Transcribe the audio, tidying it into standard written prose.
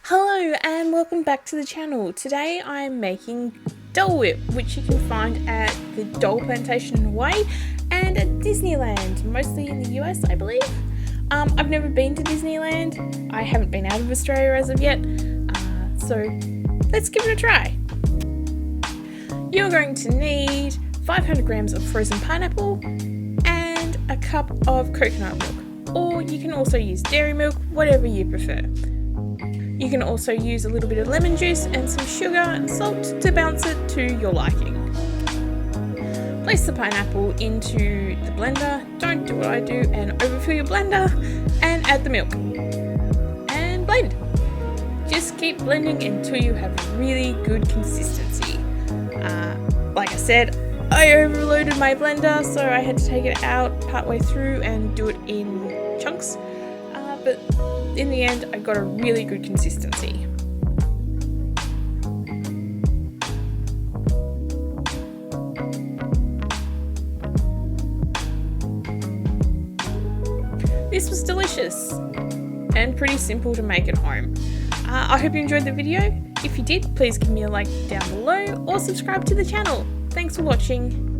Hello and welcome back to the channel. Today I'm making Dole Whip, which you can find at the Dole Plantation in Hawaii and at Disneyland, mostly in the US I believe. I've never been to Disneyland. I haven't been out of Australia as of yet, so let's give it a try. You're going to need 500 grams of frozen pineapple and a cup of coconut milk, or you can also use dairy milk, whatever you prefer. You can also use a little bit of lemon juice and some sugar and salt to balance it to your liking. Place the pineapple into the blender, don't do what I do and overfill your blender, and add the milk. And blend. Just keep blending until you have really good consistency. Like I said, I overloaded my blender, so I had to take it out partway through and do it in chunks. But in the end, I got a really good consistency. This was delicious and pretty simple to make at home. I hope you enjoyed the video. If you did, please give me a like down below or subscribe to the channel. Thanks for watching.